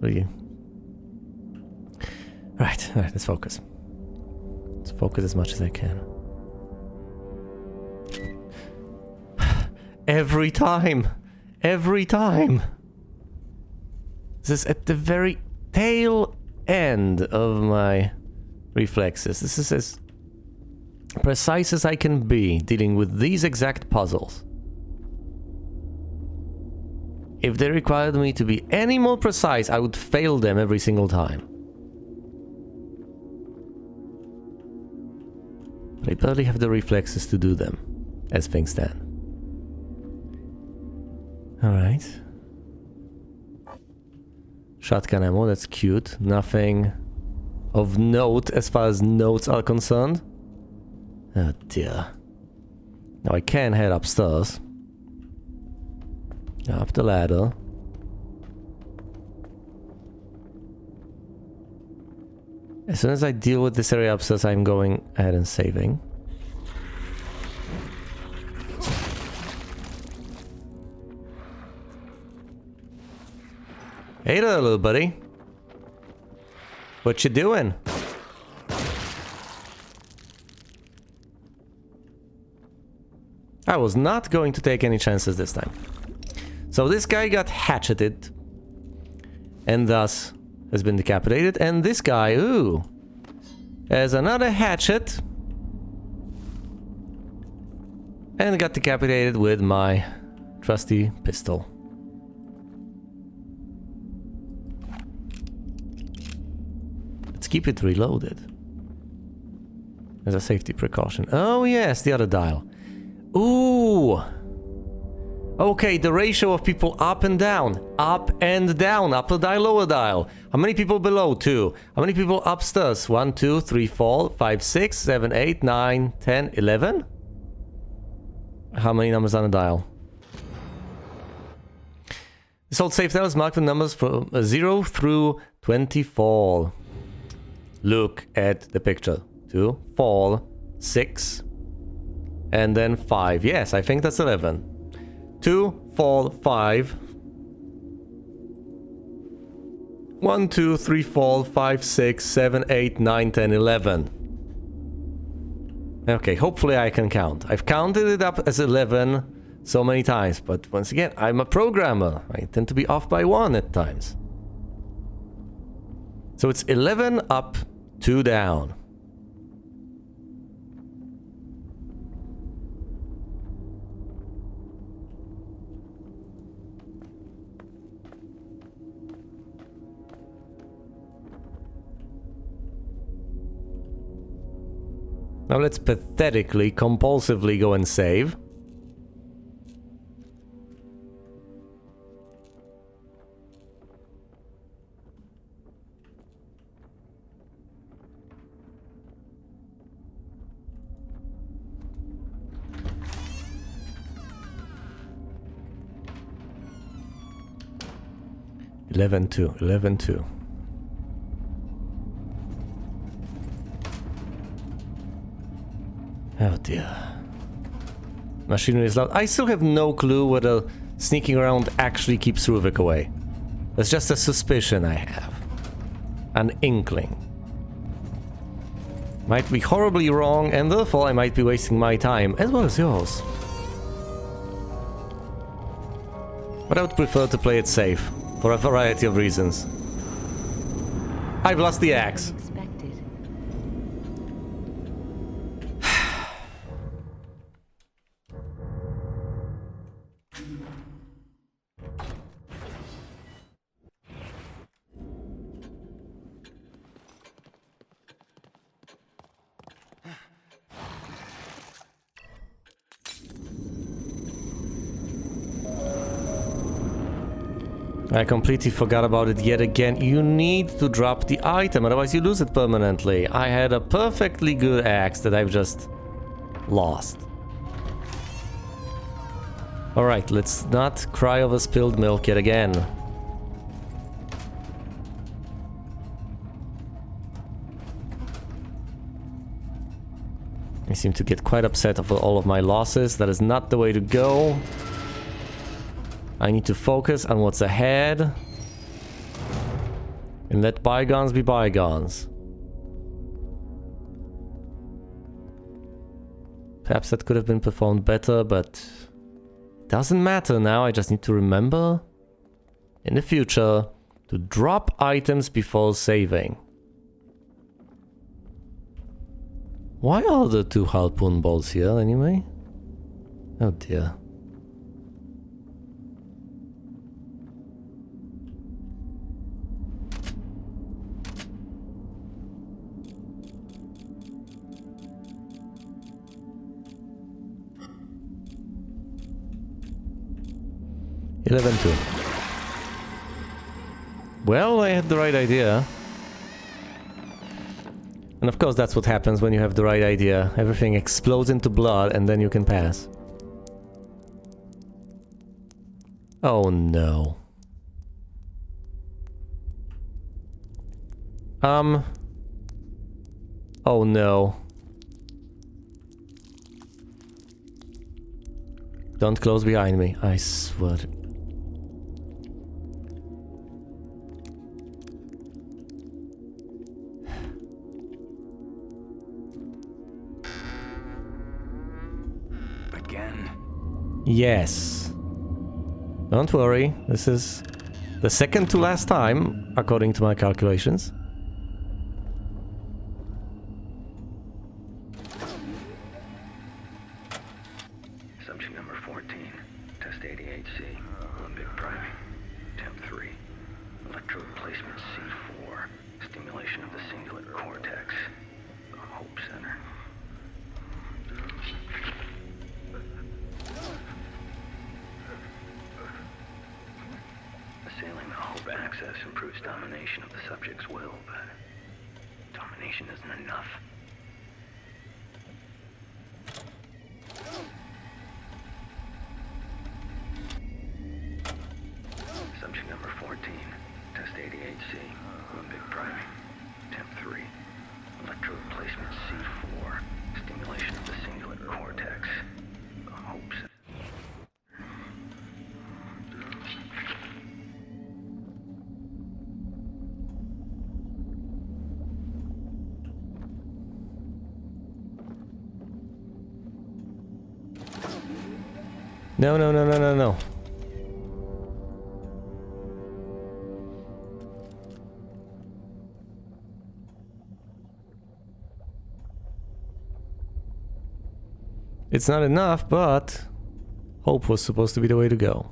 really... Right, let's focus. Let's focus as much as I can. Every time! Every time! This is at the very tail end of my reflexes. This is as precise as I can be dealing with these exact puzzles. If they required me to be any more precise, I would fail them every single time. But I barely have the reflexes to do them, as things stand. Alright. Shotgun ammo, that's cute. Nothing of note as far as notes are concerned. Oh dear. Now I can head upstairs. Up the ladder. As soon as I deal with this area upstairs, I'm going ahead and saving. Hey there, little buddy. What you doing? I was not going to take any chances this time. So this guy got hatcheted and thus has been decapitated, and this guy, ooh, has another hatchet and got decapitated with my trusty pistol. Let's keep it reloaded as a safety precaution. Oh yes, the other dial. Ooh. Okay, the ratio of people up and down. Up and down. Upper dial, lower dial. How many people below? 2. How many people upstairs? 1, 2, 3, 4, 5, 6, 7, 8, 9, 10, 11? How many numbers on the dial? This old safe dial is marked with numbers from 0 through 24. Look at the picture. 2, 4, 6, and then 5. Yes, I think that's 11. 2, 4, 5. 1, 2, 3, 4, 5, 6, 7, 8, 9, 10, 11. Okay, hopefully I can count. I've counted it up as 11 so many times, but once again, I'm a programmer. I tend to be off by 1 at times. So it's 11 up, 2 down. Now let's pathetically, compulsively go and save. Eleven two. Oh dear. Machinery is loud. I still have no clue whether sneaking around actually keeps Ruvik away. That's just a suspicion I have. An inkling. Might be horribly wrong, and therefore I might be wasting my time, as well as yours. But I would prefer to play it safe, for a variety of reasons. I've lost the axe. I completely forgot about it yet again. You need to drop the item, otherwise you lose it permanently. I had a perfectly good axe that I've just lost. Alright, let's not cry over spilled milk yet again. I seem to get quite upset over all of my losses. That is not the way to go. I need to focus on what's ahead and let bygones be bygones. Perhaps that could have been performed better, but it doesn't matter now. I just need to remember in the future to drop items before saving. Why are there 2 harpoon bolts here anyway? Oh dear. 11-2. Well, I had the right idea. And of course that's what happens when you have the right idea. Everything explodes into blood and then you can pass. Oh no. Oh no. Don't close behind me, I swear. Again? Yes. Don't worry, this is the second to last time, according to my calculations. Subject number 14, test 88C, Olympic priming, temp 3, electrode placement C4, stimulation of the cingulate cortex, the Hope Center. Assailing the Hope axis improves domination of the subject's will, but domination isn't enough. Subject number 14, test 88C, Olympic priming, temp 3, electrode placement C4, stimulation of the cingulate cortex, the Hope Center. No, no, no, no, no, no. It's not enough, but hope was supposed to be the way to go.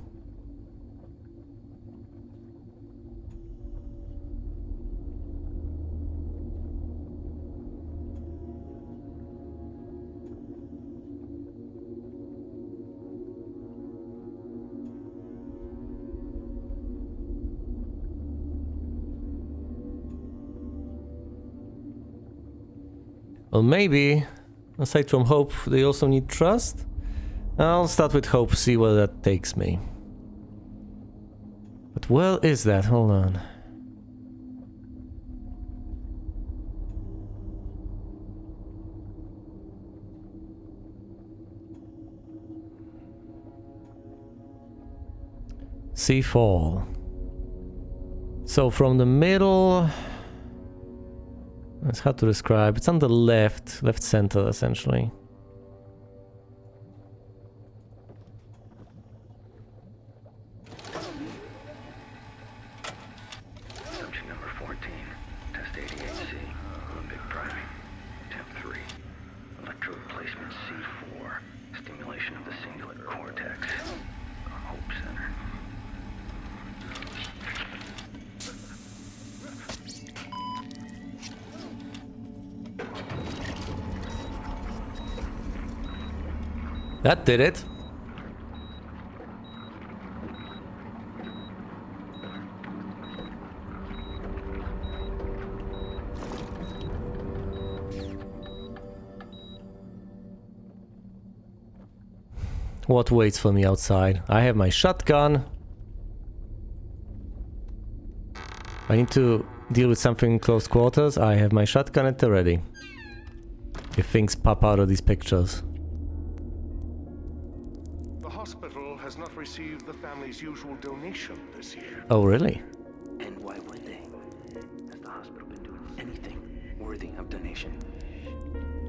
Well, maybe, aside from hope, they also need trust? I'll start with hope, see where that takes me. But where is that? Hold on. See fall. So from the middle... It's hard to describe. It's on the left center, essentially. Subject number 14, test 88C, Olympic priming, temp 3, electrode placement C4, stimulation of the cingulate cortex, the Hope Center. That did it. What waits for me outside? I have my shotgun. I need to deal with something in close quarters. I have my shotgun at the ready. If things pop out of these pictures. The hospital has not received the family's usual donation this year. Oh, really? And why would they? Has the hospital been doing anything worthy of donation?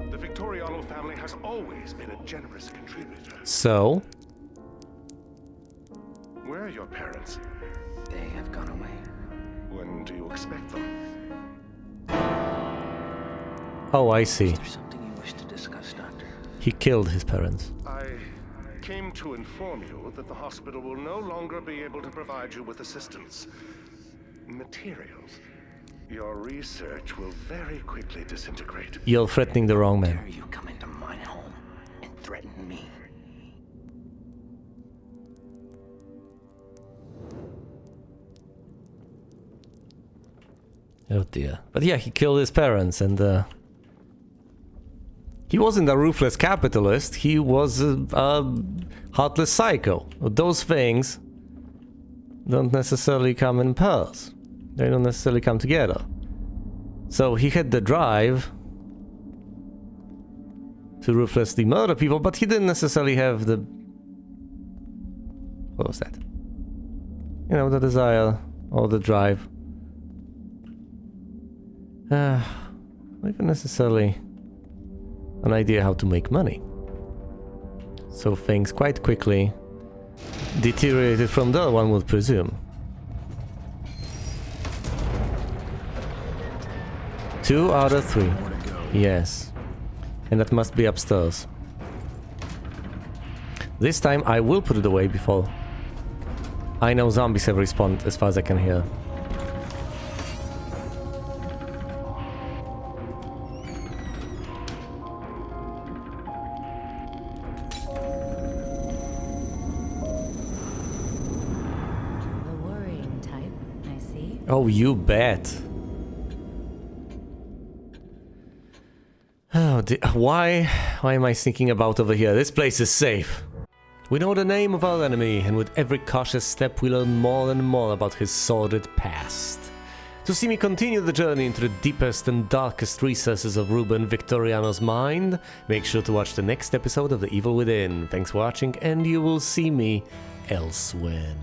The Victoriano family has always been a generous contributor. So? Where are your parents? They have gone away. When do you expect them? Oh, I see. Is there something you wish to discuss, Doctor? He killed his parents. I came to inform you that the hospital will no longer be able to provide you with assistance. Materials. Your research will very quickly disintegrate. You're threatening the wrong man. Dare you come into my home and threaten me? Oh dear. But yeah, he killed his parents and he wasn't a ruthless capitalist, he was a heartless psycho. Those things don't necessarily come in pairs. They don't necessarily come together. So he had the drive to ruthlessly murder people, but he didn't necessarily have the... What was that? You know, the desire or the drive. Not even necessarily an idea how to make money. So things quite quickly deteriorated from there, one would presume. 2 out of 3. Yes. And that must be upstairs. This time I will put it away before... I know zombies have respawned as far as I can hear. The worrying type, I see. Oh, you bet. Oh, why am I thinking about over here? This place is safe. We know the name of our enemy, and with every cautious step we learn more and more about his sordid past. To see me continue the journey into the deepest and darkest recesses of Ruben Victoriano's mind, make sure to watch the next episode of The Evil Within. Thanks for watching, and you will see me elsewhere.